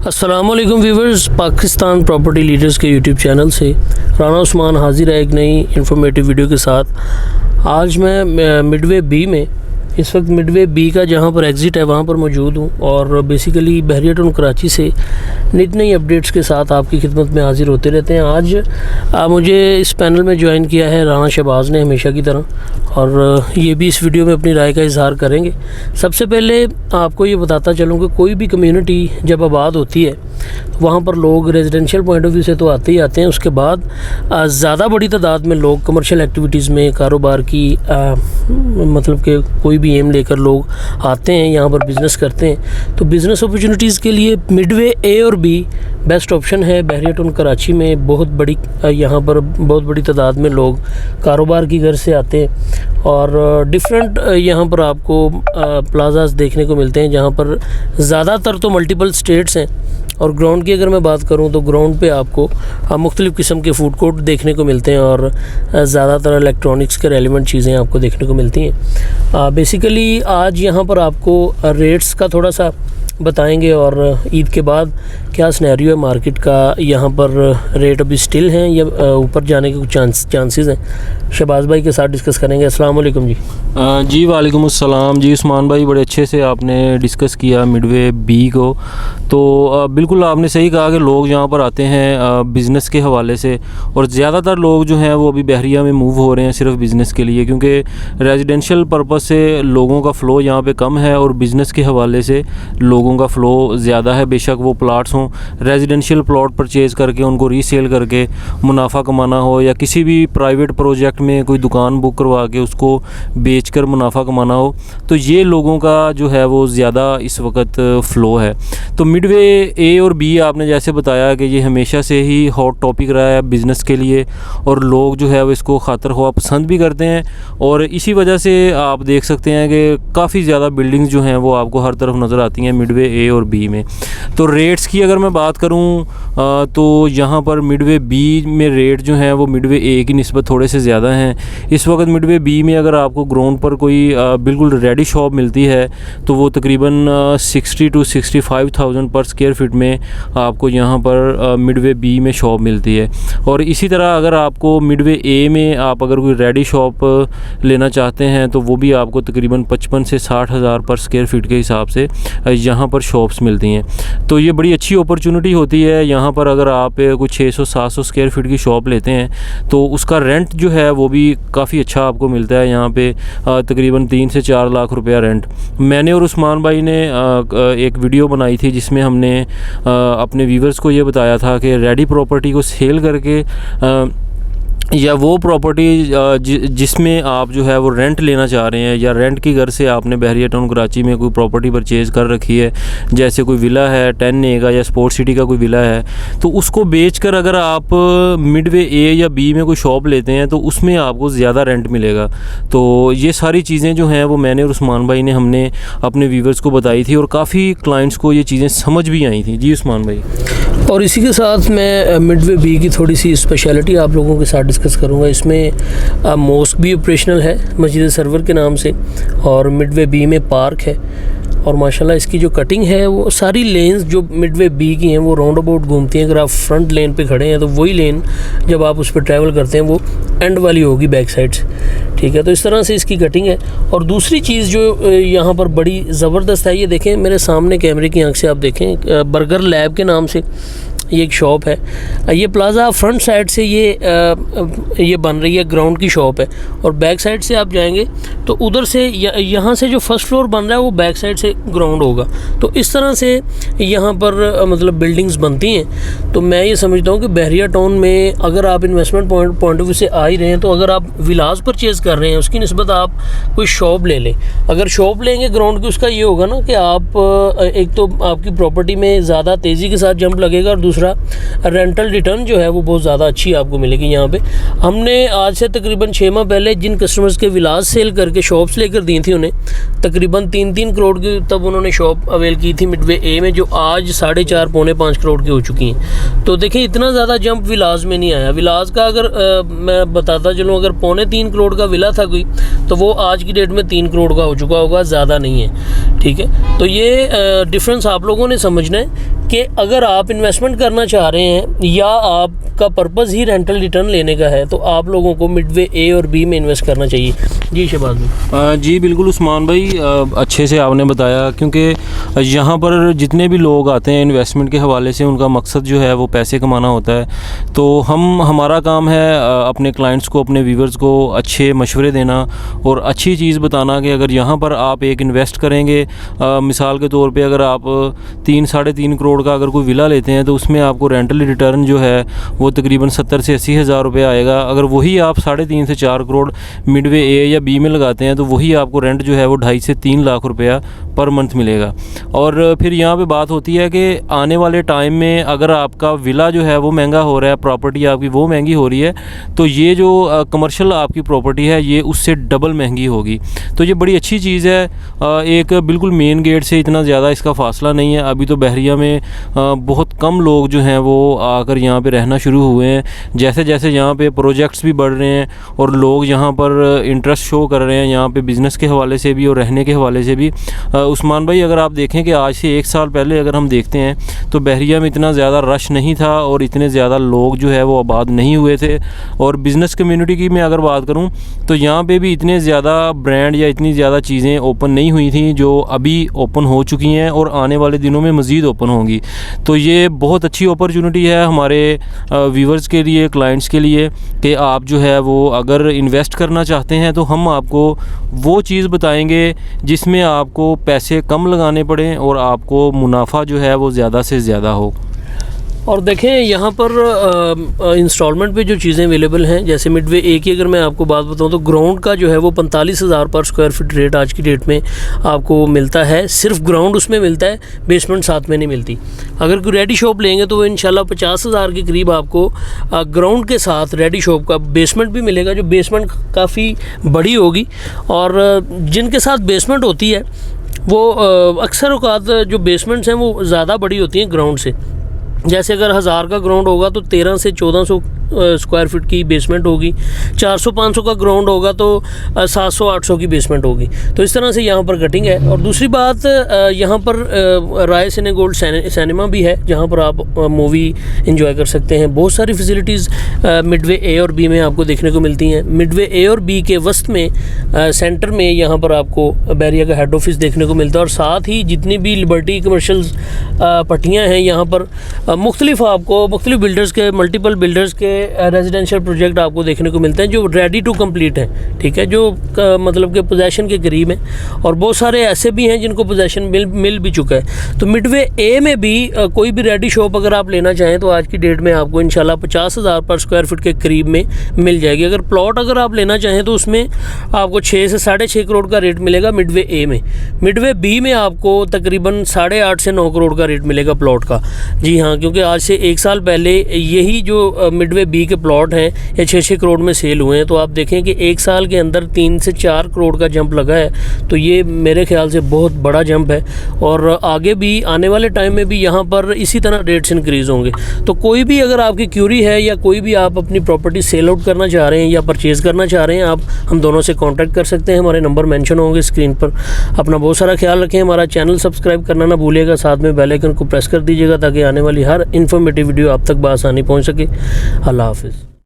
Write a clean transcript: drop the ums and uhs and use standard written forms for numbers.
अस्सलामुअलैकुम viewers, Pakistan property leaders के YouTube channel से राना उस्मान हाजिर है एक नई इन्फॉर्मेटिव वीडियो के साथ। आज मैं मिडवे बी में, इस वक्त मिडवे बी का जहां पर एग्ज़िट है वहां पर मौजूद हूं और बेसिकली बहरिया टाउन कराची से नित नई अपडेट्स के साथ आपकी खिदमत में हाजिर होते रहते हैं। आज मुझे इस पैनल में ज्वाइन किया है राना शहबाज ने, हमेशा की तरह, और ये भी इस वीडियो में अपनी राय का इजहार करेंगे। सबसे पहले आपको ये बताता चलूँ कि कोई भी कम्युनिटी जब आबाद होती है वहाँ पर लोग रेजिडेंशियल पॉइंट ऑफ व्यू से तो आते ही आते हैं, उसके बाद ज़्यादा बड़ी तादाद में लोग कमर्शियल एक्टिविटीज़ में, कारोबार की मतलब कि कोई भी एम लेकर लोग आते हैं, यहाँ पर बिज़नेस करते हैं। तो बिज़नेस अपॉर्चुनिटीज़ के लिए मिडवे ए और बी बेस्ट ऑप्शन है। बहरिया टाउन कराची में बहुत बड़ी यहाँ पर बहुत बड़ी तादाद में लोग कारोबार की घर से आते हैं और डिफरेंट यहाँ पर आपको प्लाजास देखने को मिलते हैं जहाँ पर ज़्यादातर तो मल्टीपल स्टेट्स हैं। और ग्राउंड की अगर मैं बात करूँ तो ग्राउंड पे आपको मुख्तलिफ़ किस्म के फूड कोर्ट देखने को मिलते हैं और ज़्यादातर इलेक्ट्रॉनिक्स के रेलिवेंट चीज़ें आपको देखने को मिलती हैं। बेसिकली आज यहाँ पर आपको रेट्स का थोड़ा सा बताएंगे और ईद के बाद क्या सिनेरियो है मार्केट का, यहाँ पर रेट अभी स्टिल हैं या ऊपर जाने के कुछ चांसेस हैं। शहबाज भाई के साथ डिस्कस करेंगे। अस्सलाम वालेकुम जी। जी वालेकुम अस्सलाम जी। उस्मान भाई बड़े अच्छे से आपने डिस्कस किया मिडवे बी को। तो बिल्कुल आपने सही कहा कि लोग यहाँ पर आते हैं बिज़नेस के हवाले से, और ज़्यादातर लोग जो हैं वो अभी बहरिया में मूव हो रहे हैं सिर्फ बिज़नेस के लिए, क्योंकि रेजिडेंशियल पर्पस से लोगों का फ़्लो यहाँ पे कम है और बिज़नेस के हवाले से लोगों का फ़्लो ज़्यादा है। बेशक वो प्लाट्स हों, रेजिडेंशियल प्लॉट परचेज़ करके उनको रीसेल करके मुनाफा कमाना हो, या किसी भी प्राइवेट प्रोजेक्ट में कोई दुकान बुक करवा के उसको बेचकर मुनाफा कमाना हो, तो ये लोगों का जो है वो ज़्यादा इस वक्त फ़्लो है। तो मिडवे ए और बी आपने जैसे बताया कि ये हमेशा से ही हॉट टॉपिक रहा है बिज़नेस के लिए, और लोग जो है वो इसको खातर ख्वाह पसंद भी करते हैं, और इसी वजह से आप देख सकते हैं कि काफ़ी ज़्यादा बिल्डिंग्स जो हैं वो आपको हर तरफ नज़र आती हैं मिडवे ए और बी में। तो रेट्स की अगर मैं बात करूं तो यहाँ पर मिडवे बी में रेट जो हैं वो मिडवे ए की निस्बत थोड़े से ज़्यादा हैं। इस वक्त मिडवे बी में अगर आपको ग्राउंड पर कोई बिल्कुल रेडी शॉप मिलती है तो वो तकरीबन 60 to 65,000 पर स्क्वायर फीट में आपको यहाँ पर मिडवे बी में शॉप मिलती है। और इसी तरह अगर आपको मिडवे ए में आप अगर कोई रेडी शॉप लेना चाहते हैं तो वो भी आपको तकरीबन 55 से 60 हज़ार पर स्क्वायर फीट के हिसाब से यहाँ पर शॉप्स मिलती हैं। तो ये बड़ी अच्छी अपॉर्चुनिटी होती है यहाँ पर। अगर आप कुछ 600-700 स्क्वायर फीट की शॉप लेते हैं तो उसका रेंट जो है वो भी काफ़ी अच्छा आपको मिलता है। यहाँ पे तकरीबन 3 से 4 लाख रुपया रेंट। मैंने और उस्मान भाई ने एक वीडियो बनाई थी जिसमें हमने अपने व्यूवर्स को ये बताया था कि रेडी प्रॉपर्टी को सेल करके या वो प्रॉपर्टी जिसमें आप जो है वो रेंट लेना चाह रहे हैं, या रेंट की घर से आपने बहरिया टाउन कराची में कोई प्रॉपर्टी परचेज़ कर रखी है, जैसे कोई विला है 10A का या स्पोर्ट्स सिटी का कोई विला है, तो उसको बेचकर अगर आप मिडवे ए या बी में कोई शॉप लेते हैं तो उसमें आपको ज़्यादा रेंट मिलेगा। तो ये सारी चीज़ें जो हैं वो मैंने और उस्मान भाई ने हमने अपने व्यूवर्स को बताई थी और काफ़ी क्लाइंट्स को ये चीज़ें समझ भी आई थी। जी उस्मान भाई। और इसी के साथ मैं मिडवे बी की थोड़ी सी स्पेशलिटी आप लोगों के साथ डिस्कस करूंगा। इसमें मॉस्क भी ऑपरेशनल है मस्जिद सरवर के नाम से, और मिडवे बी में पार्क है, और माशाल्लाह इसकी जो कटिंग है वो सारी लेन्स जो मिडवे बी की हैं वो राउंड अबाउट घूमती हैं। अगर आप फ्रंट लेन पे खड़े हैं तो वही लेन जब आप उस पर ट्रैवल करते हैं वो एंड वाली होगी बैक साइड से, ठीक है। तो इस तरह से इसकी कटिंग है। और दूसरी चीज़ जो यहाँ पर बड़ी ज़बरदस्त है, ये देखें मेरे सामने कैमरे की आंख से आप देखें, बर्गर लैब के नाम से ये एक शॉप है। ये प्लाज़ा फ्रंट साइड से ये बन रही है, ग्राउंड की शॉप है, और बैक साइड से आप जाएंगे तो उधर से यहाँ से जो फर्स्ट फ्लोर बन रहा है वो बैक साइड से ग्राउंड होगा। तो इस तरह से यहाँ पर मतलब बिल्डिंग्स बनती हैं। तो मैं ये समझता हूँ कि बहरिया टाउन में अगर आप इन्वेस्टमेंट पॉइंट ऑफ व्यू से आ ही रहे हैं तो अगर आप विलास परचेज़ कर रहे हैं उसकी निस्बत आप कोई शॉप ले लें। अगर शॉप लेंगे ग्राउंड की, उसका ये होगा ना कि आप एक तो आपकी प्रॉपर्टी में ज़्यादा तेज़ी के साथ जंप लगेगा, और दूसरा रेंटल रिटर्न जो है वो बहुत ज़्यादा अच्छी आपको मिलेगी यहाँ पे। हमने आज से तकरीबन 6 माह पहले जिन कस्टमर्स के विलास सेल करके शॉप्स लेकर दी थी उन्हें, तकरीबन 3-3 करोड़ की तब उन्होंने शॉप अवेल की थी मिडवे ए में, जो आज 4.5 पौने 5 करोड़ की हो चुकी हैं। तो देखिए इतना ज़्यादा जंप विलास में नहीं आया। विलास का अगर मैं बताता चलूँ, अगर 2.25 करोड़ का विला था कोई, तो वो आज की डेट में 3 करोड़ का हो चुका होगा, ज़्यादा नहीं है। ठीक है, तो ये डिफरेंस आप लोगों ने समझना है कि अगर आप इन्वेस्टमेंट करना चाह रहे हैं या आपका पर्पज़ ही रेंटल रिटर्न लेने का है, तो आप लोगों को मिडवे ए और बी में इन्वेस्ट करना चाहिए। जी शहबाज भाई। जी बिल्कुल उस्मान भाई, अच्छे से आपने बताया, क्योंकि यहाँ पर जितने भी लोग आते हैं इन्वेस्टमेंट के हवाले से, उनका मकसद जो है वो पैसे कमाना होता है। तो हमारा काम है अपने क्लाइंट्स को, अपने व्यूवर्स को अच्छे मशवरे देना और अच्छी चीज़ बताना कि अगर यहाँ पर आप एक इन्वेस्ट करेंगे, मिसाल के तौर पे अगर आप 3-3.5 करोड़ का अगर कोई विला लेते हैं, तो उसमें आपको रेंटल रिटर्न जो है वो तकरीबन 70 से 80 हज़ार रुपये आएगा। अगर वही आप 3.5 से 4 करोड़ मिडवे ए या बी में लगाते हैं, तो वही आपको रेंट जो है वो 2.5 से 3 लाख रुपया पर मंथ मिलेगा। और फिर यहाँ पे बात होती है कि आने वाले टाइम में अगर आपका विला जो है वो महंगा हो रहा है, प्रॉपर्टी आपकी वो महंगी हो रही है, तो ये जो कमर्शियल आपकी प्रॉपर्टी है ये उससे डबल महंगी होगी। तो ये बड़ी अच्छी चीज़ है। एक बिल्कुल मेन गेट से इतना ज़्यादा इसका फ़ासला नहीं है। अभी तो बहरिया में बहुत कम लोग जो हैं वो आकर यहाँ पे रहना शुरू हुए हैं। जैसे जैसे यहाँ पे प्रोजेक्ट्स भी बढ़ रहे हैं और लोग यहाँ पर इंटरेस्ट शो कर रहे हैं, यहाँ पे बिज़नेस के हवाले से भी और रहने के हवाले से भी। उस्मान भाई, अगर आप देखें कि आज से 1 साल पहले अगर हम देखते हैं तो बहरिया में इतना ज़्यादा रश नहीं था और इतने ज़्यादा लोग जो है वो आबाद नहीं हुए थे। और बिज़नेस कम्युनिटी की मैं अगर बात करूँ तो यहाँ पे भी इतने ज़्यादा ब्रांड या इतनी ज़्यादा चीज़ें ओपन नहीं हुई थी जो अभी ओपन हो चुकी हैं और आने वाले दिनों में मज़ीद ओपन होंगी। तो ये बहुत अच्छी अपॉर्चुनिटी है हमारे व्यूवर्स के लिए, क्लाइंट्स के लिए, कि आप जो है वो अगर इन्वेस्ट करना चाहते हैं तो हम आपको वो चीज़ बताएंगे जिसमें आपको पैसे कम लगाने पड़ें और आपको मुनाफा जो है वो ज़्यादा से ज़्यादा हो। और देखें यहाँ पर इंस्टॉलमेंट पे जो चीज़ें अवेलेबल हैं, जैसे मिडवे ए की अगर मैं आपको बात बताऊँ तो ग्राउंड का जो है वो 45,000 पर स्क्वायर फीट रेट आज की डेट में आपको मिलता है। सिर्फ ग्राउंड उसमें मिलता है, बेसमेंट साथ में नहीं मिलती। अगर कोई रेडी शॉप लेंगे तो वो इंशाल्लाह 50,000 के करीब आपको ग्राउंड के साथ रेडी शॉप का बेसमेंट भी मिलेगा, जो बेसमेंट काफ़ी बड़ी होगी। और जिनके साथ बेसमेंट होती है वो अक्सर औकात जो बेसमेंट्स हैं वो ज़्यादा बड़ी होती हैं ग्राउंड से। जैसे अगर 1000 का ग्राउंड होगा तो 1300 से 1400 स्क्वायर फीट की बेसमेंट होगी। 400-500 का ग्राउंड होगा तो 700-800 की बेसमेंट होगी। तो इस तरह से यहाँ पर कटिंग है। और दूसरी बात, यहाँ पर राय सिने गोल्ड सिनेमा भी है जहाँ पर आप मूवी एंजॉय कर सकते हैं। बहुत सारी फैसिलिटीज़ मिडवे ए और बी में आपको देखने को मिलती हैं। मिडवे ए और बी के वस्त में सेंटर में यहाँ पर आपको बहरिया का हेड ऑफिस देखने को मिलता है। और साथ ही जितनी भी लिबर्टी कमर्शियल पट्टियाँ हैं यहाँ पर मुख्तलिफ आपको मुख्तलिफ बिल्डर्स के, मल्टीपल बिल्डर्स के रेजिडेंशियल प्रोजेक्ट आपको देखने को मिलते हैं जो रेडी टू कंप्लीट हैं। ठीक है, जो मतलब कि पोजेसन के करीब हैं। और बहुत सारे ऐसे भी हैं जिनको पोजेसन मिल भी चुका है। तो मिडवे ए में भी कोई भी रेडी शॉप अगर आप लेना चाहें तो आज की डेट में आपको इंशाल्लाह 50,000 पर स्क्वायर फीट के करीब में मिल जाएगी। अगर प्लॉट अगर आप लेना चाहें तो उसमें आपको 6 से 6.5 करोड़ का रेट मिलेगा मिडवे ए में। मिडवे बी में आपको तकरीबन 8.5 से 9 करोड़ का रेट मिलेगा प्लॉट का। जी हाँ, क्योंकि आज से 1 साल पहले यही जो मिडवे बी के प्लॉट हैं ये 6-6 करोड़ में सेल हुए हैं। तो आप देखें कि 1 साल के अंदर 3 से 4 करोड़ का जंप लगा है। तो ये मेरे ख्याल से बहुत बड़ा जंप है। और आगे भी आने वाले टाइम में भी यहाँ पर इसी तरह रेट्स इंक्रीज़ होंगे। तो कोई भी अगर आपकी क्यूरी है या कोई भी आप अपनी प्रॉपर्टी सेल आउट करना चाह रहे हैं या परचेज़ करना चाह रहे हैं, आप हम दोनों से कॉन्टैक्ट कर सकते हैं। हमारे नंबर मेंशन होंगे स्क्रीन पर। अपना बहुत सारा ख्याल रखें। हमारा चैनल सब्सक्राइब करना ना भूलिएगा, साथ में बेल आइकन को प्रेस कर दीजिएगा ताकि आने वाली हर इन्फॉर्मेटिव वीडियो आप तक बआसानी पहुँच सके। अल्लाह हाफ़िज़।